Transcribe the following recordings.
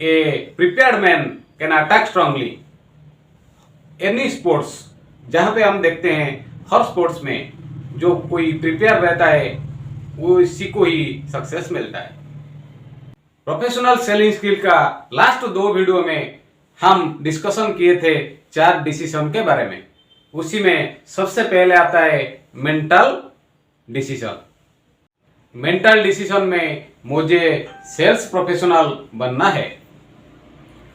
A prepared man can attack strongly. Any sports, जहाँ पे हम देखते हैं हर स्पोर्ट्स में जो कोई प्रिपेयर रहता है वो इसी को ही सक्सेस मिलता है। प्रोफेशनल सेलिंग स्किल का लास्ट 2 वीडियो में हम डिस्कशन किए थे 4 डिसीजन के बारे में। उसी में सबसे पहले आता है मेंटल डिसीजन। मेंटल डिसीजन में मुझे सेल्स प्रोफेशनल बनना है।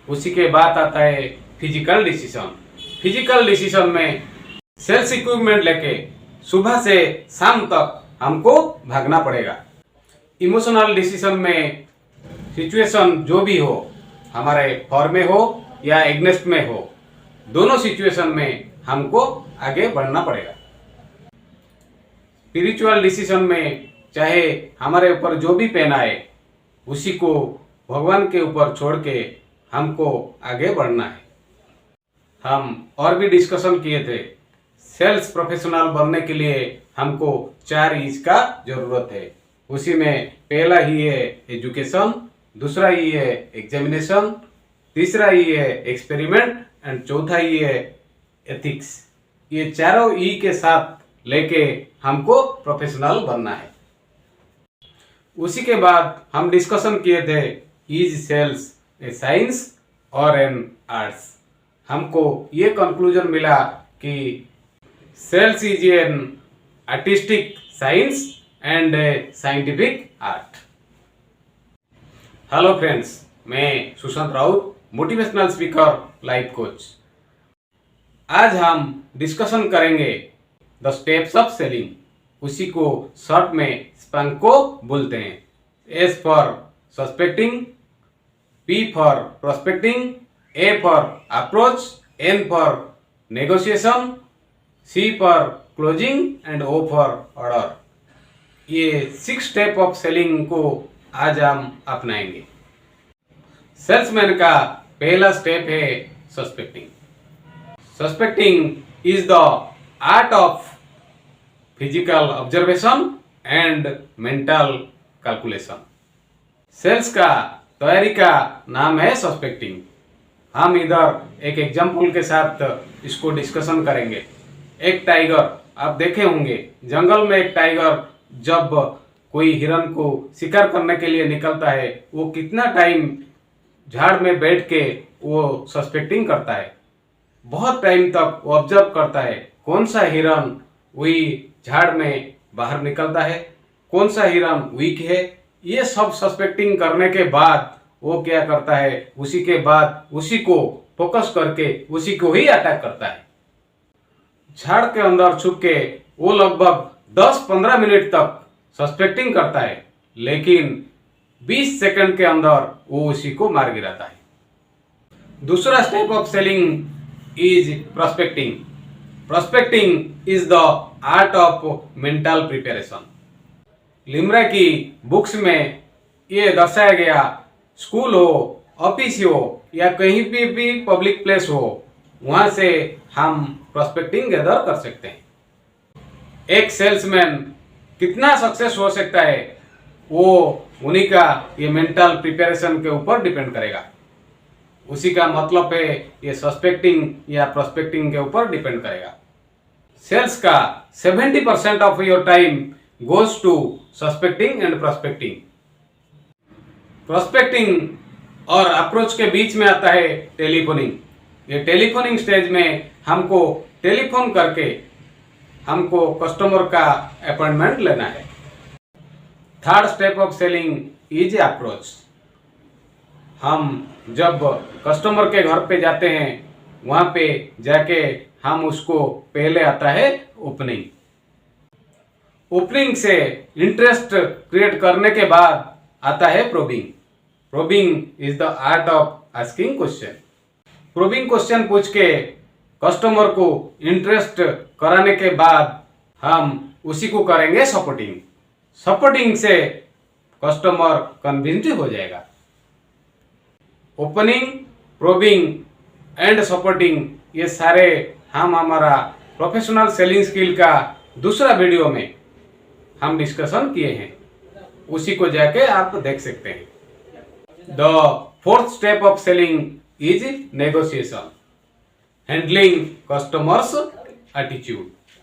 उसी के बाद आता है फिजिकल डिसीजन। फिजिकल डिसीजन में सेल्स इक्विपमेंट लेके सुबह से शाम तक हमको भागना पड़ेगा। इमोशनल डिसीजन में सिचुएशन जो भी हो, हमारे फॉर में हो या एग्नेस्ट में हो, दोनों सिचुएशन में हमको आगे बढ़ना पड़ेगा। स्पिरिचुअल डिसीजन में चाहे हमारे ऊपर जो भी पेन आए उसी को भगवान के ऊपर छोड़ के हमको आगे बढ़ना है। हम और भी डिस्कशन किए थे, सेल्स प्रोफेशनल बनने के लिए हमको 4 E's का जरूरत है। उसी में पहला ही है एजुकेशन, दूसरा ही है एग्जामिनेशन, तीसरा ही है एक्सपेरिमेंट एंड चौथा ही है एथिक्स। ये चारों ई के साथ लेके हमको प्रोफेशनल बनना है। उसी के बाद हम डिस्कशन किए थे इज सेल्स ए साइंस और एन आर्ट्स। हमको ये कंक्लूजन मिला कि sales is an artistic science and a scientific art. Hello friends, मैं Sushant Raut, motivational speaker, life coach. आज हम डिस्कशन करेंगे द स्टेप्स ऑफ सेलिंग। उसी को शॉर्ट में स्पंको बोलते हैं। S for suspecting, P for prospecting, A for approach, N for negotiation, C for closing and O for order. ये 6 स्टेप ऑफ सेलिंग को आज हम अपनाएंगे। सेल्समैन का पहला स्टेप है suspecting. Suspecting is the art of physical observation and mental calculation. Sales का तैयारी का नाम है सस्पेक्टिंग। हम इधर एक एग्जाम्पल के साथ इसको डिस्कशन करेंगे। एक टाइगर, आप देखे होंगे जंगल में एक टाइगर जब कोई हिरन को शिकार करने के लिए निकलता है, वो कितना टाइम झाड़ में बैठ के वो सस्पेक्टिंग करता है। बहुत टाइम तक वो ऑब्जर्व करता है कौन सा हिरन वही झाड़ में बाहर निकलता है, कौन सा हिरन वीक है। ये सब सस्पेक्टिंग करने के बाद वो क्या करता है, उसी के बाद उसी को फोकस करके उसी को ही अटैक करता है। झाड़ के अंदर छुप के वो लगभग 10-15 मिनट तक सस्पेक्टिंग करता है, लेकिन 20 सेकंड के अंदर वो उसी को मार गिराता है। दूसरा step of selling is prospecting. Prospecting is the art of mental preparation. Limra की बुक्स में ये दर्शाया गया, स्कूल हो, ऑफिस हो या कहीं भी पब्लिक प्लेस हो, वहां से हम प्रोस्पेक्टिंग गैदर कर सकते हैं। एक सेल्समैन कितना सक्सेस हो सकता है वो उन्हीं का ये मेंटल प्रिपरेशन के ऊपर डिपेंड करेगा। उसी का मतलब है ये सस्पेक्टिंग या प्रोस्पेक्टिंग के ऊपर डिपेंड करेगा। सेल्स का 70% of your time goes to suspecting and prospecting. Prospecting और अप्रोच के बीच में आता है टेलीफोनिंग। ये टेलीफोनिंग स्टेज में हमको टेलीफोन करके हमको कस्टमर का अपॉइंटमेंट लेना है। Third step of selling is approach. हम जब कस्टमर के घर पे जाते हैं, वहां पे जाके हम उसको पहले आता है ओपनिंग। ओपनिंग से इंटरेस्ट क्रिएट करने के बाद आता है probing. Probing is the art of asking question. Probing question पूछ के कस्टमर को इंटरेस्ट कराने के बाद हम उसी को करेंगे सपोर्टिंग। सपोर्टिंग से कस्टमर कन्विंस्ड हो जाएगा। ओपनिंग, प्रोबिंग एंड सपोर्टिंग, ये सारे हम हमारा प्रोफेशनल सेलिंग स्किल का दूसरा वीडियो में हम डिस्कशन किए हैं, उसी को जाके आप देख सकते हैं। The fourth step of selling is negotiation, handling customers attitude.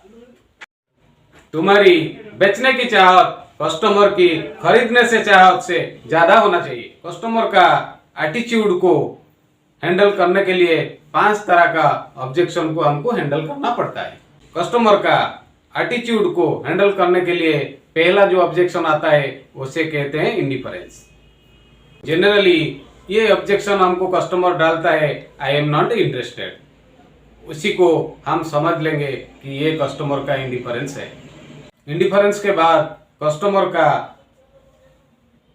तुम्हारी बेचने की चाहत कस्टमर की खरीदने से चाहत से ज्यादा होना चाहिए। कस्टमर का एटीट्यूड को हैंडल करने के लिए 5 तरह का ऑब्जेक्शन को हमको हैंडल करना पड़ता है। कस्टमर का एटीट्यूड को हैंडल करने के लिए पहला जो ऑब्जेक्शन आता है उसे कहते हैं इंडिफरेंस। जनरली ये ऑब्जेक्शन हमको कस्टमर डालता है, आई एम नॉट इंटरेस्टेड। उसी को हम समझ लेंगे कि ये कस्टमर का इंडिफरेंस है। इंडिफरेंस के बाद कस्टमर का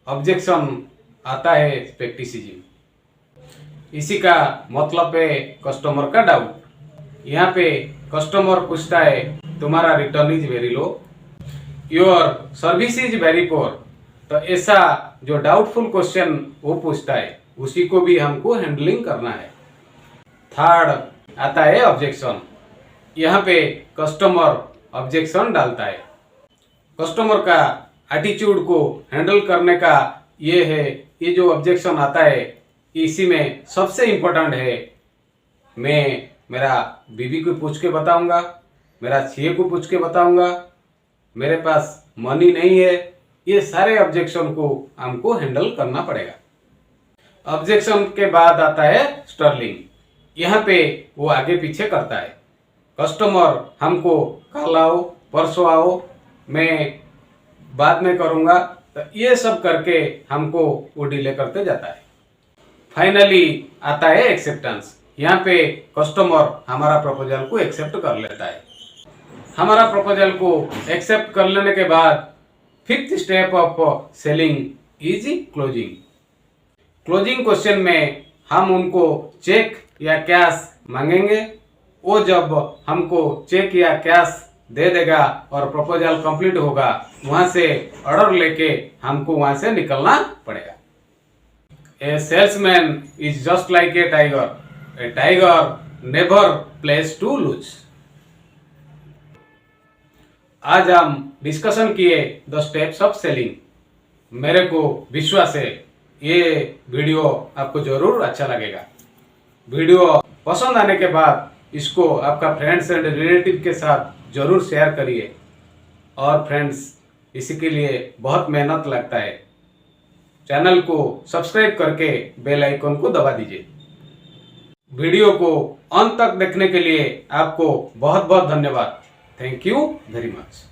ऑब्जेक्शन आता है स्केप्टिसिज्म। इसी का मतलब है कस्टमर का डाउट। यहाँ पे कस्टमर पूछता है तुम्हारा return is very low, your service is very poor. तो ऐसा जो डाउटफुल क्वेश्चन वो पूछता है उसी को भी हमको हैंडलिंग करना है। थर्ड आता है ऑब्जेक्शन। यहाँ पे कस्टमर ऑब्जेक्शन डालता है। कस्टमर का एटीट्यूड को हैंडल करने का ये है, ये जो ऑब्जेक्शन आता है इसी में सबसे इम्पोर्टेंट है, मैं मेरा बीवी को पूछ के बताऊंगा, मेरा सीए को पूछ के बताऊंगा, मेरे पास मनी नहीं है। ये सारे ऑब्जेक्शन को हमको हैंडल करना पड़ेगा। ऑब्जेक्शन के बाद आता है स्टर्लिंग। यहाँ पे वो आगे पीछे करता है। कस्टमर हमको कल आओ, परसों आओ, मैं बाद में करूँगा, तो ये सब करके हमको वो डिले करते जाता है। फाइनली आता है एक्सेप्टेंस। यहाँ पे कस्टमर हमारा प्रपोजल को एक्सेप्ट कर लेता है। हमारा प्रपोजल को एक्सेप्ट कर लेने के बाद fifth step of selling is closing. Closing question में हम उनको चेक या कैश मांगेंगे। वो जब हमको चेक या कैश दे देगा और प्रपोजल कंप्लीट होगा, वहां से ऑर्डर लेके हमको वहां से निकलना पड़ेगा। A salesman is just like a tiger never place to lose. आज हम डिस्कशन किए द स्टेप्स ऑफ सेलिंग। मेरे को विश्वास है ये वीडियो आपको जरूर अच्छा लगेगा। वीडियो पसंद आने के बाद इसको आपका फ्रेंड्स एंड रिलेटिव के साथ जरूर शेयर करिए। और फ्रेंड्स, इसी के लिए बहुत मेहनत लगता है। चैनल को सब्सक्राइब करके बेल आइकन को दबा दीजिए। वीडियो को अंत तक देखने के लिए आपको बहुत बहुत धन्यवाद। Thank you very much.